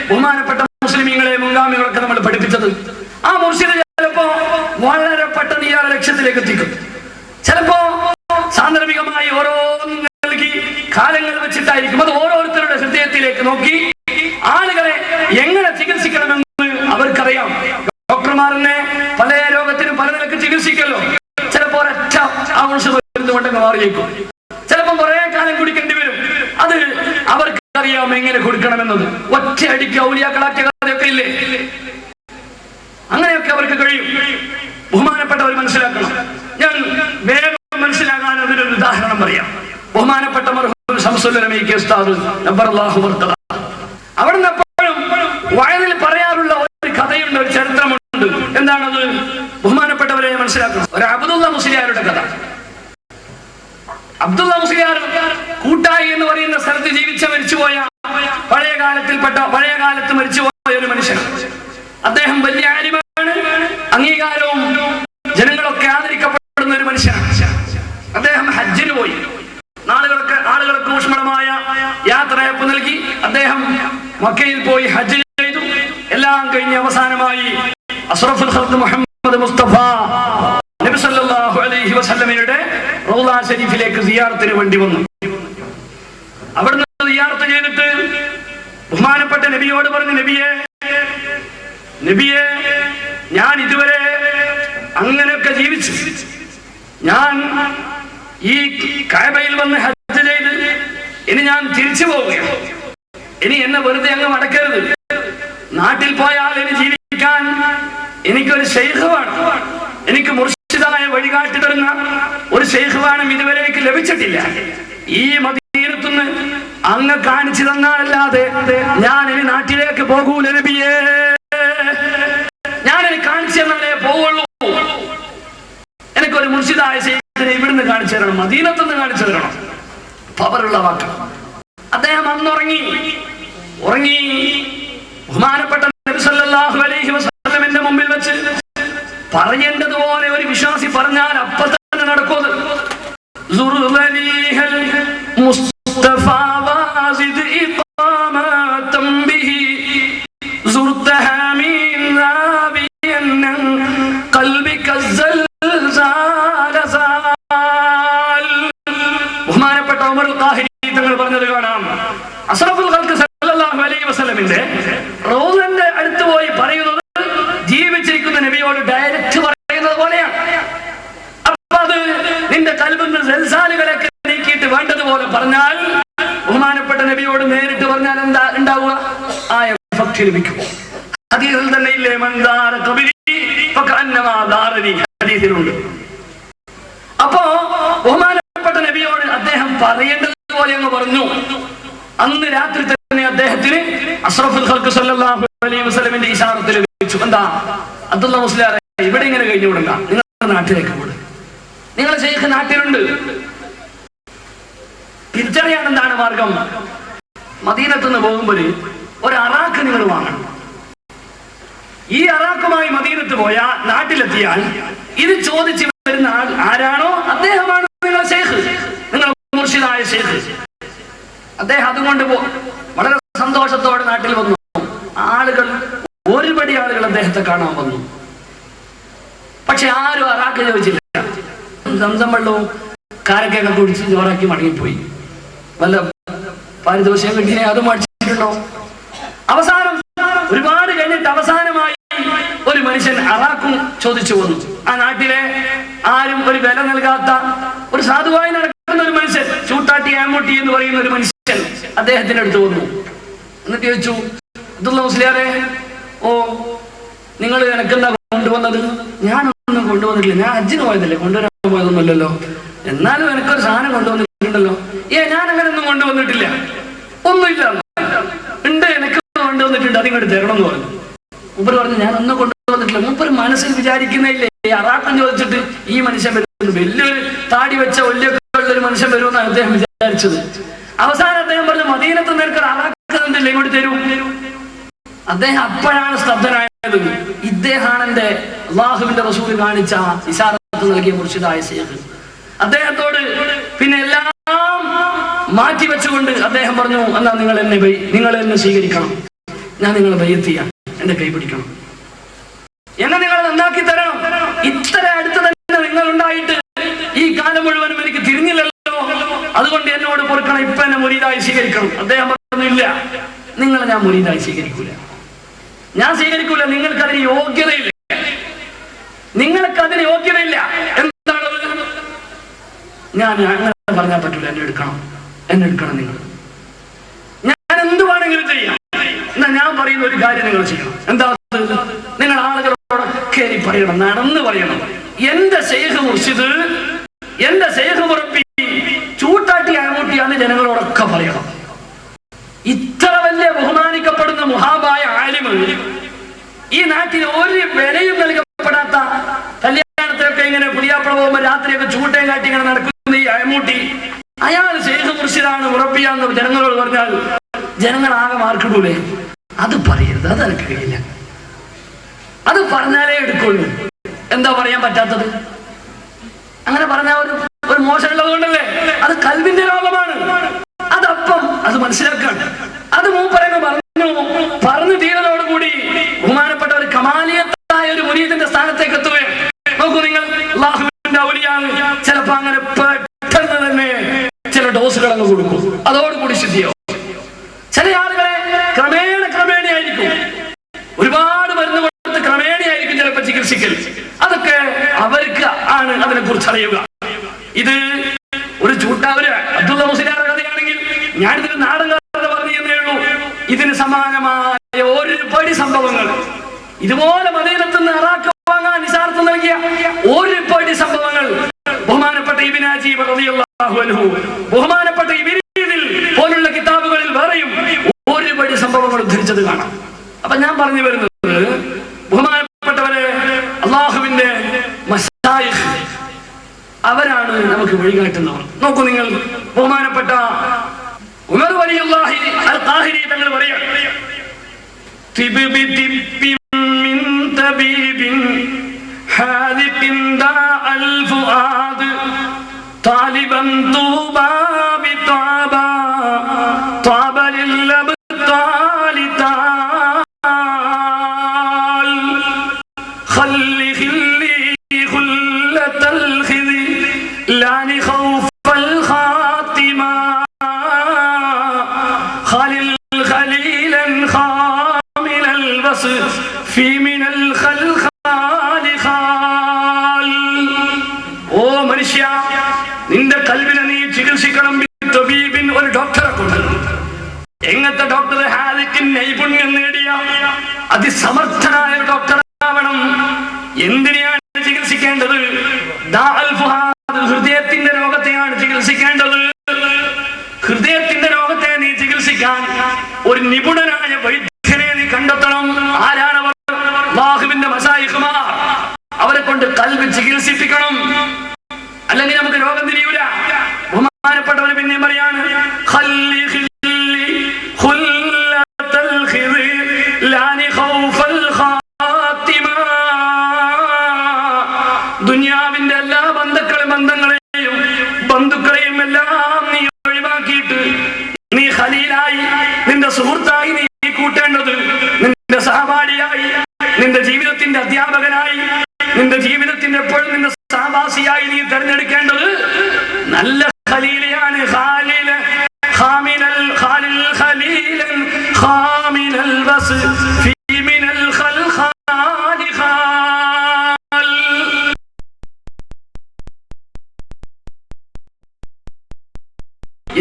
ബഹുമാനപ്പെട്ട മുസ്ലിമീങ്ങളെ മുൻഗാമികളൊക്കെ നമ്മൾ പഠിപ്പിച്ചത്. ആ മുർഷിദ് ചിലപ്പോ വളരെ പെട്ടെന്ന് ഇയാളെ ലക്ഷ്യത്തിലേക്ക് എത്തിക്കും. ചിലപ്പോ സാന്ദർഭികമായി ഓരോന്നും നൽകി കാലങ്ങൾ വെച്ചിട്ടായിരിക്കും. അത് ഓരോരുത്തരുടെ ഹൃദയത്തിലേക്ക് നോക്കി ആളുകളെ എങ്ങനെ ചികിത്സിക്കണമെന്ന് അവർക്കറിയാം. ഡോക്ടർമാരെന്നെ പല രോഗത്തിനും പല നിലക്ക് ചികിത്സിക്കല്ലോ. ചിലപ്പോ ഒരൊറ്റ ആവശ്യകൊണ്ടങ്ങ് മാറിയേക്കും. ചിലപ്പോൾ കുറെ കാലം കുടിക്കേണ്ടി വരും. അത് അവർക്ക് അറിയാം എങ്ങനെ കൊടുക്കണമെന്നത്. ഒറ്റ അടിക്ക് ഔലിയാക്കളാക്കിയ കഥയൊക്കെ ഇല്ലേ, അങ്ങനെയൊക്കെ അവർക്ക് കഴിയും. ബഹുമാനപ്പെട്ടവർ മനസ്സിലാക്കണം. ഞാൻ വേഗം മനസ്സിലാകാൻ അതിനൊരു ഉദാഹരണം പറയാം. ബഹുമാനപ്പെട്ട മർഹൂം ശംസുൽ ഉലമ ഉസ്താദ് നബ്ബറല്ലാഹു മർതദ അവിടുന്ന് എപ്പോഴും വയലിൽ പറയാറുള്ള ഒരു കഥയുണ്ട്, ഒരു ചരിത്രമുണ്ട്. എന്താണത്? ബഹുമാനപ്പെട്ടവരെ മനസ്സിലാക്കണം. ഒരു അബ്ദുള്ള മുസ്ലിയാരുടെ കഥ. അബ്ദുള്ള മുസ്ലിയാർ കൂട്ടായി എന്ന് പറയുന്ന സ്ഥലത്ത് ജീവിച്ച മരിച്ചുപോയ പഴയ കാലത്ത് മരിച്ചുപോയ ഒരു മനുഷ്യനാണ്. അദ്ദേഹം വലിയ ആലിമാണ്, അംഗീകാരവും ജനങ്ങളൊക്കെ ആദരിക്കപ്പെടുന്ന ഒരു മനുഷ്യനാണ്. അദ്ദേഹം ഹജ്ജിന് പോയി. ആളുകൾക്ക് ഊഷ്മളമായ യാത്രയപ്പ് നൽകി അദ്ദേഹം മക്കയിൽ പോയി ഹജ്ജ് ചെയ്തു. എല്ലാം കഴിഞ്ഞ് അവസാനമായി അഷ്റഫുൽ ഖൽഖ് മുഹമ്മദ് മുസ്തഫ നബി സല്ലല്ലാഹു അലൈഹി വസല്ലമയുടെ റൗള ശരീഫിലേക്ക് സിയാറത്തിന് വേണ്ടി വന്നു. അവിടുന്ന് സിയാറത്ത് ചെയ്തിട്ട് ബഹുമാനപ്പെട്ട നബിയോട് പറഞ്ഞു, നബിയെ ഞാൻ ഇതുവരെ അങ്ങനെയൊക്കെ ജീവിച്ചു. ഞാൻ ഈ കഅബയിൽ വന്ന് ഹജ്ജ് ചെയ്ത് ഇനി ഞാൻ തിരിച്ചു പോവുകയാണ്. ഇനി എന്നെ വെറുതെ അങ്ങ് മടക്കരുത്. നാട്ടിൽ പോയാൽ ഇനി ജീവിക്കാൻ എനിക്കൊരു ശൈഖ് വേണം. എനിക്ക് മുർഷിദായ വഴികാട്ടി തരുന്ന ഒരു ശൈഖ് വേണം. ഇതുവരേക്ക് ലഭിച്ചിട്ടില്ല. ഈ മദീനത്തുനിന്ന് അങ്ങ് കാണിച്ചു തന്നാലല്ലാതെ ഞാൻ ഇനി നാട്ടിലേക്ക് പോകൂല നബിയേ. ഞാനിനി കാണിച്ചു തന്നാലേ പോവുള്ളൂ. എനിക്കൊരു മുർഷിദായ ശൈഖിനെ ഇവിടുന്ന് കാണിച്ചു തരണം, മദീനത്തുനിന്ന് കാണിച്ചു തരണം. പവറുള്ള വാക്ക്. അദ്ദേഹം അന്നുറങ്ങി. ബഹുമാനപ്പെട്ട നബി സല്ലല്ലാഹു അലൈഹി വസല്ലമിന്റെ മുമ്പിൽ വെച്ച് പറയേണ്ടതുപോലെ ഒരു വിശ്വാസി പറഞ്ഞാൽ അപ്പോൾ തന്നെ നടക്കും. ബഹുമാനപ്പെട്ട ഉമർ ഖാഹിരി തങ്ങൾ പറഞ്ഞത് കാണാം. അഷ്റഫുൽ ഖൽഖ് സല്ലല്ലാഹു അലൈഹി വസല്ലമിന്റെ റൗളന്റെ അടുത്ത് പോയി പറയുന്നത് ജീവിച്ചിരിക്കുന്ന നബിയോട് ഡയറക്റ്റ് പറയുന്നത് പോലെയാണ്. അപ്പൊ അത് നിന്റെ കൽബിന്റെ സൽസാലുകളൊക്കെ നീക്കിയിട്ട് വേണ്ടതുപോലെ പറഞ്ഞാൽ, ബഹുമാനപ്പെട്ട നബിയോട് നേരിട്ട് പറഞ്ഞാൽ എന്താ ഉണ്ടാവുക? ആ എഫക്ട് ലഭിക്കും. ഹദീസിൽ തന്നെ ഇല്ലേ, മൻദാര ഖബരി ഫകഅന്നമാ ദാറനി, ഹദീസിലുണ്ട്. അപ്പോ ബഹുമാനപ്പെട്ട നബിയോട് അദ്ദേഹം പറയേണ്ടതുപോലെ അങ്ങ് പറഞ്ഞു. അന്ന് രാത്രി തന്നെ അദ്ദേഹത്തിന് അഷ്റഫുൽ ഖൽഖ് സല്ലല്ലാഹു അലൈഹി വസല്ലമിന്റെ ഇശാറത്ത് ലഭിച്ചു. എന്താ? അബ്ദുള്ള മുസ്ലിയാർ, ഇവിടെ ഇങ്ങനെ കഴിഞ്ഞു കൊടുക്ക, നിങ്ങളുടെ നാട്ടിലേക്ക് പോട്. നിങ്ങളുടെ ശൈഖ് നാട്ടിലുണ്ട്. തിരിച്ചറിയാൻ എന്താണ് മാർഗം? മദീനത്ത് നിന്ന് പോകുമ്പോൾ ഒരു അറാക്ക് നിങ്ങൾ വാങ്ങണം. ഈ അറാക്കുമായി മദീനത്ത് പോയാൽ, നാട്ടിലെത്തിയാൽ ഇത് ചോദിച്ച് വരുന്ന ആൾ ആരാണോ അദ്ദേഹമാണ് നിങ്ങളുടെ ശൈഖ്, നിങ്ങളുടെ മുർഷിദായ ശൈഖ്. അദ്ദേഹം അതുകൊണ്ട് വളരെ സന്തോഷത്തോടെ നാട്ടിൽ വന്നു. ഒരുപടി ആളുകൾ അദ്ദേഹത്തെ കാണാൻ വന്നു. പക്ഷെ ആരും അറാക്ക് ചോദിച്ചില്ല. സംസം വെള്ളവും കാരക്കൊക്കെ കുടിച്ച് ചോറാക്കി മടങ്ങിപ്പോയി. വല്ല പാരിതോഷികം കിട്ടിയെ അതും അടിച്ചിട്ടുണ്ടോ? അവസാനം ഒരുപാട് കഴിഞ്ഞിട്ട് അവസാനമായി ഒരു മനുഷ്യൻ അറാക്കും ചോദിച്ചു വന്നു. ആ നാട്ടിലെ ആരും ഒരു വില നൽകാത്ത ഒരു സാധുവായി നടക്കുന്ന ഒരു മനുഷ്യൻ, ചൂട്ടാട്ടി ആമൂട്ടി എന്ന് പറയുന്ന ഒരു മനുഷ്യൻ അദ്ദേഹത്തിന്റെ അടുത്ത് വന്നു. എന്നിട്ട് ചോദിച്ചു, അബ്ദുള്ള മുസ്ലിയാരെ, ഓ നിങ്ങൾ എനക്കെന്താ കൊണ്ടുവന്നത്? ഞാനൊന്നും കൊണ്ടുവന്നിട്ടില്ല, ഞാൻ ഹജ്ജിന് പോയതല്ലേ, കൊണ്ടുവരാൻ പോയതൊന്നുമല്ലല്ലോ. എന്നാലും എനിക്കൊരു സാധനം കൊണ്ടുവന്നിട്ടുണ്ടല്ലോ. ഞാൻ അങ്ങനെ ഒന്നും കൊണ്ടുവന്നിട്ടില്ല. ഒന്നുമില്ല. ഉണ്ട്, എനിക്ക് കൊണ്ടുവന്നിട്ടുണ്ട്, അതിങ്ങോട്ട് തരണം എന്ന് പറഞ്ഞു. മൂപ്പര് പറഞ്ഞു, ഞാനൊന്നും കൊണ്ടുവന്നിട്ടില്ല. മൂപ്പര് മനസ്സിൽ വിചാരിക്കുന്നില്ലേ, അറാക്കം ചോദിച്ചിട്ട് ഈ മനുഷ്യൻ വരുന്നു, വലിയൊരു താടി വെച്ച വലിയൊക്കെ ഉള്ളൊരു മനുഷ്യൻ വരുമെന്നാണ് അദ്ദേഹം വിചാരിച്ചത്. അവസാനം അദ്ദേഹം പറഞ്ഞു, മദീനത്ത് നിനക്ക് അറാക്കുന്നില്ല, ഇങ്ങോട്ട് തരൂ. അദ്ദേഹം അപ്പോഴാണ് സ്തബ്ധനായത്. ഇദ്ദേഹമാണ് എന്റെ അള്ളാഹുവിന്റെ റസൂൽ കാണിച്ച ഇശാറത്ത് നൽകിയ മുർഷിദായ ശൈഖ്. അദ്ദേഹത്തോട് പിന്നെ എല്ലാം മാറ്റി വെച്ചുകൊണ്ട് അദ്ദേഹം പറഞ്ഞു, എന്നാ നിങ്ങൾ എന്നെ സ്വീകരിക്കണം, ഞാൻ നിങ്ങളെ ബയ്യത്ത് ചെയ്യാം, എന്റെ കൈ പിടിക്കണം, എന്നെ നിങ്ങൾ നന്നാക്കി തരണം. ഇത്ര അടുത്ത് തന്നെ നിങ്ങൾ ഉണ്ടായിട്ട് ഈ കാലം മുഴുവനും എനിക്ക് തിരിഞ്ഞില്ലല്ലോ, അതുകൊണ്ട് എന്നോട് പൊറുക്കണം, ഇപ്പൊ എന്നെ മുരീദായി സ്വീകരിക്കണം. അദ്ദേഹം പറഞ്ഞില്ല, നിങ്ങളെ ഞാൻ മുരീദായി സ്വീകരിക്കൂല, ഞാൻ സ്വീകരിക്കൂല, നിങ്ങൾക്കതിന് യോഗ്യതയില്ല, നിങ്ങൾക്കതിന് യോഗ്യതയില്ല. എന്താണ്? ഞാൻ അങ്ങനെ പറഞ്ഞാൽ പറ്റൂല, എന്നെ എടുക്കണം നിങ്ങൾ. ഞാൻ എന്ത് വേണമെങ്കിലും ചെയ്യാം, എന്നാ ഞാൻ പറയുന്ന ഒരു കാര്യം നിങ്ങൾ ചെയ്യണം. എന്താ? നിങ്ങൾ ആളുകളോടൊക്കെ പറയണം, നടന്ന് പറയണം, എന്റെ ശൈഖ് മുർഷിദ്, എന്റെ ശൈഖ് മുറബി ചൂട്ടാട്ടി ആമൂട്ടിയാന്ന് ജനങ്ങളോടൊക്കെ പറയണം. ഇത്ര വലിയ ബഹുമാനിക്കപ്പെടുന്ന മുഹാബായ ആലിമ്, ഈ നാട്ടിൽ ഒരു വിലയും നൽകപ്പെടാത്ത, കല്യാണത്തിലൊക്കെ ഇങ്ങനെ പുതിയാപ്പള പോകുമ്പോ രാത്രിയൊക്കെ ചൂട്ടയും കാട്ടി ഇങ്ങനെ നടക്കുന്ന ഈ അയമൂട്ടി, അയാൾ ശൈഖ് മുർഷിദാണ്, മുറബിയാന്ന് ജനങ്ങളോട് പറഞ്ഞാൽ ജനങ്ങളാകെ മാർക്കിടൂലേ? അത് പറയരുത്, അത് എനിക്ക് കഴിയില്ല, അത് പറഞ്ഞാലേ എടുക്കുള്ളൂ. എന്താ പറയാൻ പറ്റാത്തത്? അങ്ങനെ പറഞ്ഞാൽ ഒരു മോശമുള്ളത് കൊണ്ടല്ലേ? അത് കൽവിന്റെ രോഗമാണ്. അതപ്പം അത് മനസ്സിലാക്കാൻ, അത് മൂപ്പരങ്ങ് പറഞ്ഞു തീരതോടുകൂടി ബഹുമാനപ്പെട്ട ഒരു കമാലിയത്തായ ഒരു മുരീദിന്റെ സ്ഥാനത്തേക്ക് എത്തുകയാണ്. നോക്കൂ നിങ്ങൾ, അല്ലാഹുവിന്റെ ഔലിയാണ്, ചിലപ്പോ അങ്ങനെ പെട്ടെന്ന് തന്നെ ചില ഡോസുകൾ അങ്ങ് കൊടുക്കും, അതോടുകൂടി ശുദ്ധിയോ. ചില ആളുകളെ ക്രമേണയായിരിക്കും, ഒരുപാട് മരുന്ന് കൊടുത്ത് ക്രമേണയായിരിക്കും ചിലപ്പോൾ ചികിത്സിക്കൽ. അതൊക്കെ അവർക്ക് ആണ് അതിനെ കുറിച്ച് അറിയുക. ഇത് ഒരു ചൂട്ടാവര് അബ്ദുള്ള മുസ്ലിയാരുടെ കഥയാണെങ്കിൽ ഞാനിതിന് നാടൻ കഥ പറഞ്ഞു എന്നേ ഉള്ളൂ. ഇതിന് സമാനമായ ഒരുപടി സംഭവങ്ങൾ, ഇതുപോലെ മദീനത്ത് നിന്ന് അറാഖ് വാങ്ങാൻ നിസാർത്ത് നൽകിയ ഒരുപടി സംഭവങ്ങൾ ബഹുമാനപ്പെട്ട ഇബ്നു അജീബ് റളിയല്ലാഹു അൻഹു, ബഹുമാനപ്പെട്ട ഇബ്നീദിൽ പോലുള്ള കിതാബുകളിൽ വേറെയും ഒരുപടി സംഭവങ്ങൾ ഉദ്ധരിച്ചത് കാണാം. അപ്പൊ ഞാൻ പറഞ്ഞു വരുന്നത്, ബഹുമാനപ്പെട്ടവരെ, അള്ളാഹുവിന്റെ മശായിഖ് അവരാണ് നമുക്ക് വഴികാട്ടുന്നവർ. നോക്കൂ നിങ്ങൾ, ബഹുമാനപ്പെട്ട ഉമർ വലിയുല്ലാഹി അൽ ഖാഹിരി തങ്ങൾ പറയാം, ഓ മനുഷ്യ, നിന്റെ കൽവിനെ നീ ചികിത്സിക്കണം. ഒരു ഡോക്ടറെ കൊണ്ട്, എങ്ങനത്തെ ഡോക്ടർ? ഹാദിക്കിൻ നൈപുണ്യം നേടിയ അതിസമർത്ഥനായ ഒരു ഡോക്ടർ ആവണം. എന്തിനെയാണ് ചികിത്സിക്കേണ്ടത്? ഹൃദയത്തിന്റെ രോഗത്തെയാണ് ചികിത്സിക്കേണ്ടത്. ഹൃദയത്തിന്റെ രോഗത്തെ നീ ചികിത്സിക്കാൻ ഒരു നിപുണനായ വൈദ്യനെ നീ കണ്ടെത്തണം. ആരാണവർ? അല്ലാഹുവിന്റെ മശായിഖുമാർ. അവരെ കൊണ്ട് കൽബ് ചികിത്സിപ്പിക്കണം, അല്ലെങ്കിൽ നമുക്ക് രോഗം തിരിയൂല. ബഹുമാനപ്പെട്ടവർ പിന്നെ പറയാണ്, ദുനിയാവിന്റെ എല്ലാ ബന്ധുക്കളെയും എല്ലാം നീ ഒഴിവാക്കിയിട്ട് നീ ഖലീലായി, നിന്റെ സുഹൃത്തായി നീ കൂട്ടേണ്ടത്, നിന്റെ സഹപാഠിയായി, നിന്റെ ജീവിതത്തിന്റെ അധ്യാപകനായി, നിന്റെ ജീവിതത്തിന്റെ എപ്പോഴും നിന്റെ സഹവാസിയായി നീ തെരഞ്ഞെടുക്കേണ്ടത് നല്ല ഖലീലയാണ്.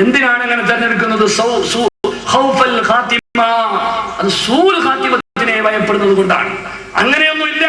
എന്തിനാണ് അങ്ങനെ തെരഞ്ഞെടുക്കുന്നത്? അത് സൂൽ ഖാത്തിമത്തിനെ ഭയപ്പെടുന്നത് കൊണ്ടാണ്. അങ്ങനെയൊന്നുമില്ല.